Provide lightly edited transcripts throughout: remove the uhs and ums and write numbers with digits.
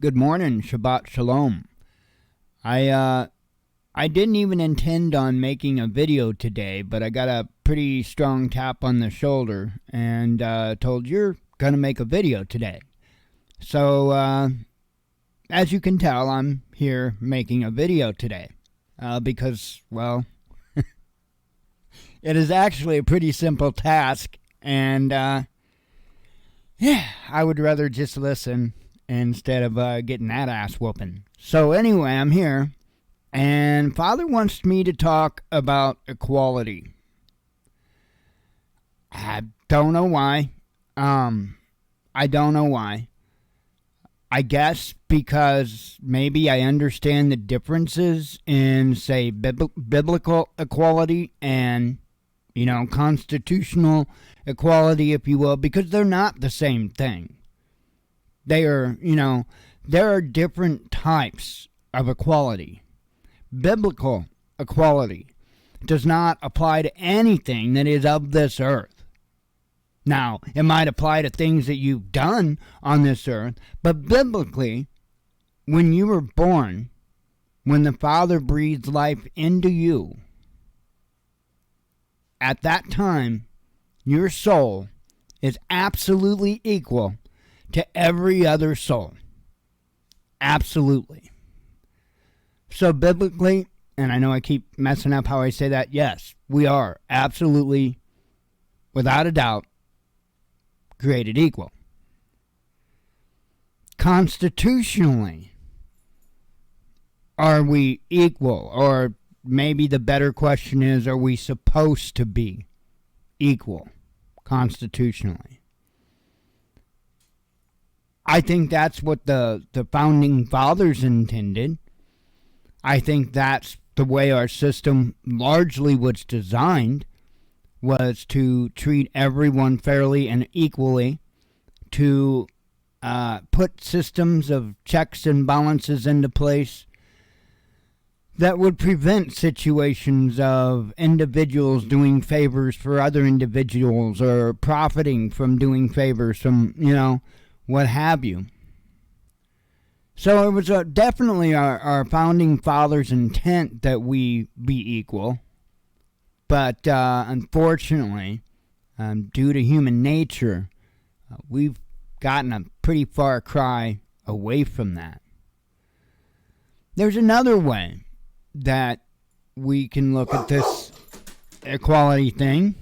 Good morning, Shabbat Shalom. I didn't even intend on making a video today, but I got a pretty strong tap on the shoulder and told you're gonna make a video today. So as you can tell, I'm here making a video today because, well, it is actually a pretty simple task, and yeah, I would rather just listen instead of getting that ass whooping. So anyway, I'm here, and Father wants me to talk about equality. I don't know why. I don't know why. I guess because maybe I understand the differences in, say, biblical equality and, constitutional equality, if you will, because they're not the same thing. They are, there are different types of equality. Biblical equality does not apply to anything that is of this earth. Now, it might apply to things that you've done on this earth, but biblically, when you were born, when the Father breathed life into you, at that time, your soul is absolutely equal to every other soul. Absolutely. So biblically, and I know I keep messing up how I say that, yes, we are absolutely, without a doubt, created equal. Constitutionally, are we equal? Or maybe the better question is, are we supposed to be equal constitutionally? I think that's what the founding fathers intended. I think that's the way our system largely was designed, was to treat everyone fairly and equally, to put systems of checks and balances into place that would prevent situations of individuals doing favors for other individuals or profiting from doing favors from, what have you. So it was definitely our founding fathers' intent that we be equal. But unfortunately, due to human nature, we've gotten a pretty far cry away from that. There's another way that we can look at this equality thing,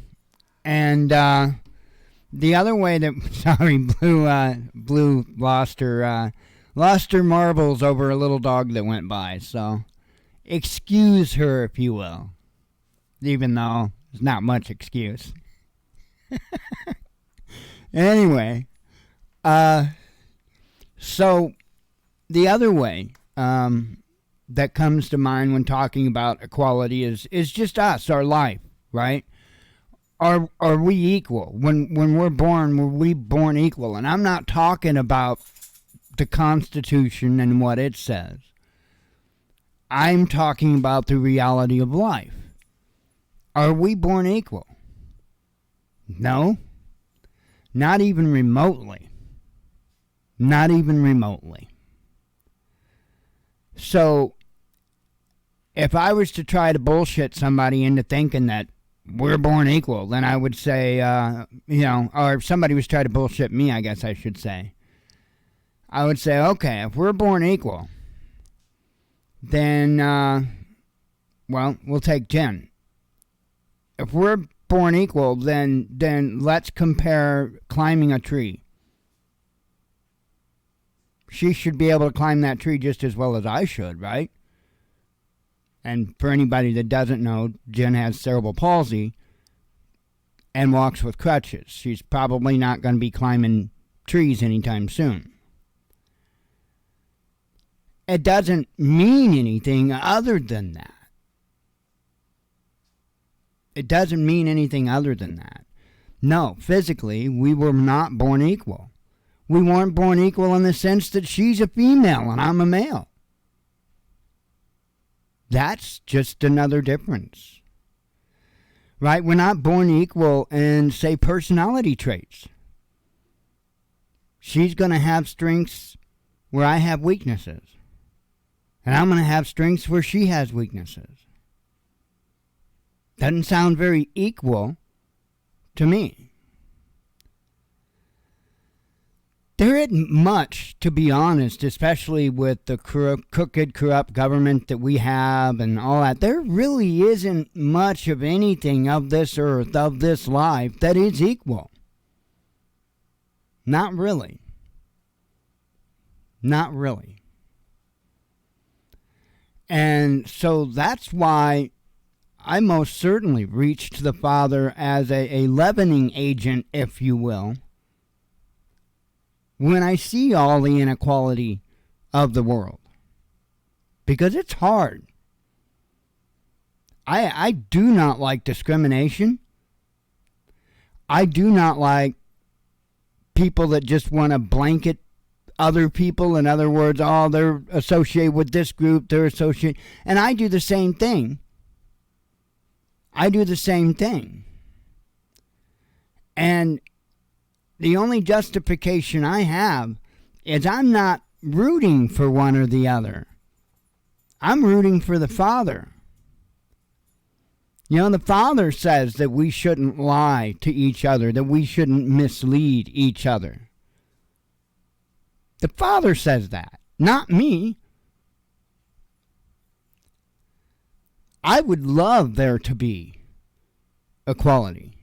and the other way that, sorry, Blue lost her marbles over a little dog that went by, so excuse her, if you will, even though there's not much excuse. Anyway, so the other way that comes to mind when talking about equality is just us, our life, right? Are we equal? When we're born, were we born equal? And I'm not talking about the Constitution and what it says. I'm talking about the reality of life. Are we born equal? No. Not even remotely. Not even remotely. So, if I was to try to bullshit somebody into thinking that we're born equal, then I would say, or if somebody was trying to bullshit me, I guess I should say, I would say, okay, if we're born equal, then, we'll take Jen. If we're born equal, then let's compare climbing a tree. She should be able to climb that tree just as well as I should, right? And for anybody that doesn't know, Jen has cerebral palsy and walks with crutches. She's probably not going to be climbing trees anytime soon. It doesn't mean anything other than that. It doesn't mean anything other than that. No, physically, we were not born equal. We weren't born equal in the sense that she's a female and I'm a male. That's just another difference. Right? We're not born equal in, say, personality traits. She's going to have strengths where I have weaknesses. And I'm going to have strengths where she has weaknesses. Doesn't sound very equal to me. There isn't much, to be honest, especially with the crooked, corrupt government that we have and all that. There really isn't much of anything of this earth, of this life, that is equal. Not really. Not really. And so that's why I most certainly reach to the Father as a leavening agent, if you will, when I see all the inequality of the world. Because it's hard. I do not like discrimination. I do not like people that just want to blanket other people. In other words, oh, they're associated with this group, they're associated. And I do the same thing. And the only justification I have is I'm not rooting for one or the other. I'm rooting for the Father. You know, the Father says that we shouldn't lie to each other, that we shouldn't mislead each other. The Father says that, not me. I would love there to be equality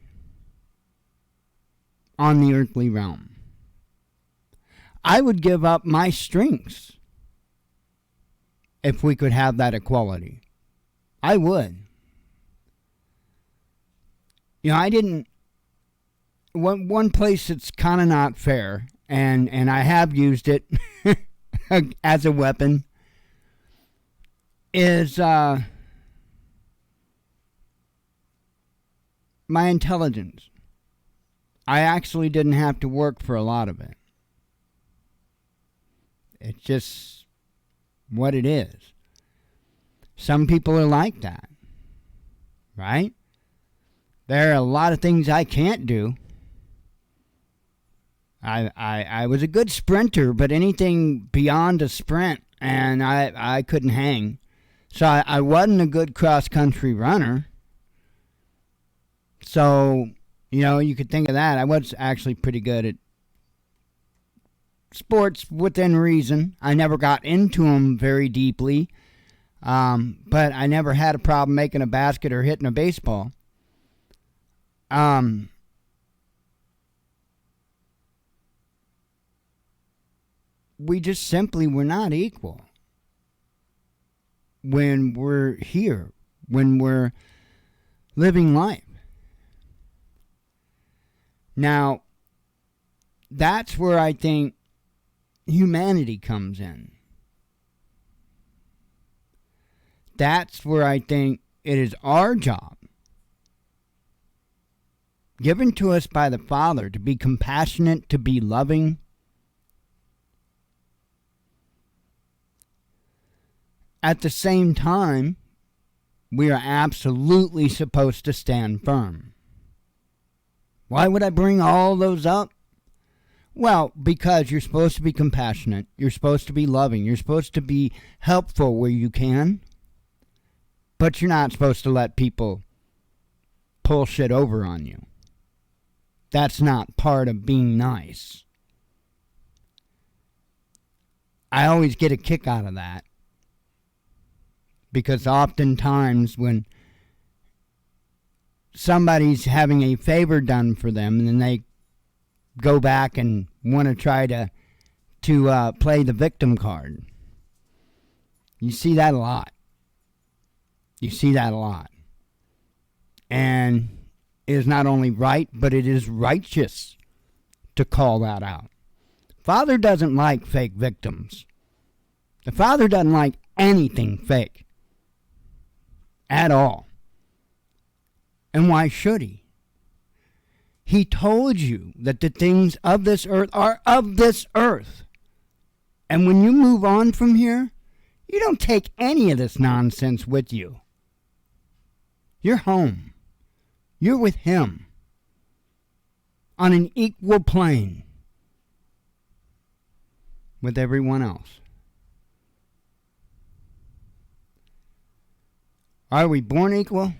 on the earthly realm. I would give up my strengths if we could have that equality. I would. You know, I didn't... One place that's kind of not fair, and I have used it as a weapon, is my intelligence. I actually didn't have to work for a lot of it. It's just what it is. Some people are like that, right? There are a lot of things I can't do. I was a good sprinter, but anything beyond a sprint, and I couldn't hang. So I wasn't a good cross-country runner. So, you know, you could think of that. I was actually pretty good at sports within reason. I never got into them very deeply, but I never had a problem making a basket or hitting a baseball. We just simply were not equal when we're here, when we're living life. Now, that's where I think humanity comes in. That's where I think it is our job, given to us by the Father, to be compassionate, to be loving. At the same time, we are absolutely supposed to stand firm. Why would I bring all those up? Well, because you're supposed to be compassionate, you're supposed to be loving, you're supposed to be helpful where you can, but you're not supposed to let people pull shit over on you. That's not part of being nice. I always get a kick out of that, because oftentimes when somebody's having a favor done for them and then they go back and want to try to play the victim card, you see that a lot. And it is not only right, but it is righteous to call that out. Father doesn't like fake victims. The Father doesn't like anything fake at all. And why should he? He told you that the things of this earth are of this earth. And when you move on from here, you don't take any of this nonsense with you. You're home. You're with him on an equal plane. with everyone else. Are we born equal?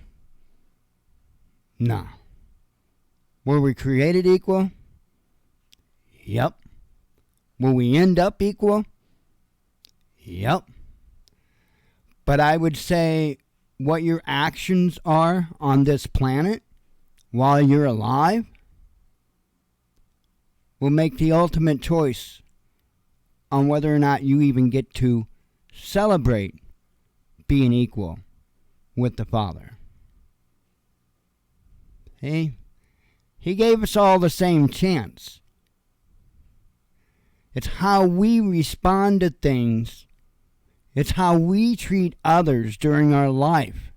No. Were we created equal? Yep. Will we end up equal? Yep. But I would say what your actions are on this planet while you're alive will make the ultimate choice on whether or not you even get to celebrate being equal with the Father. He gave us all the same chance. It's how we respond to things. It's how we treat others during our life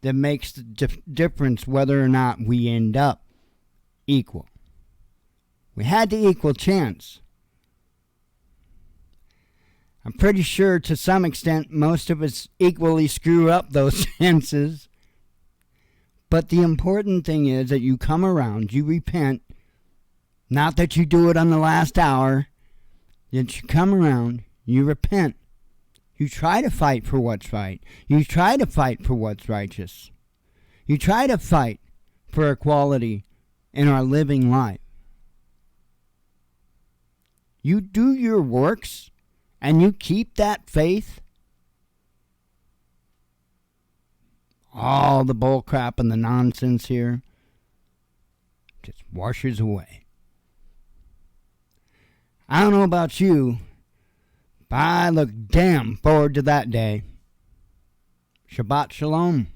that makes the difference whether or not we end up equal. We had the equal chance. I'm pretty sure to some extent most of us equally screw up those chances. But the important thing is that you come around, you repent, not that you do it on the last hour, that you come around, you repent. You try to fight for what's right. You try to fight for what's righteous. You try to fight for equality in our living life. You do your works and you keep that faith. All the bull crap and the nonsense here just washes away. I don't know about you, but I look damn forward to that day. Shabbat Shalom.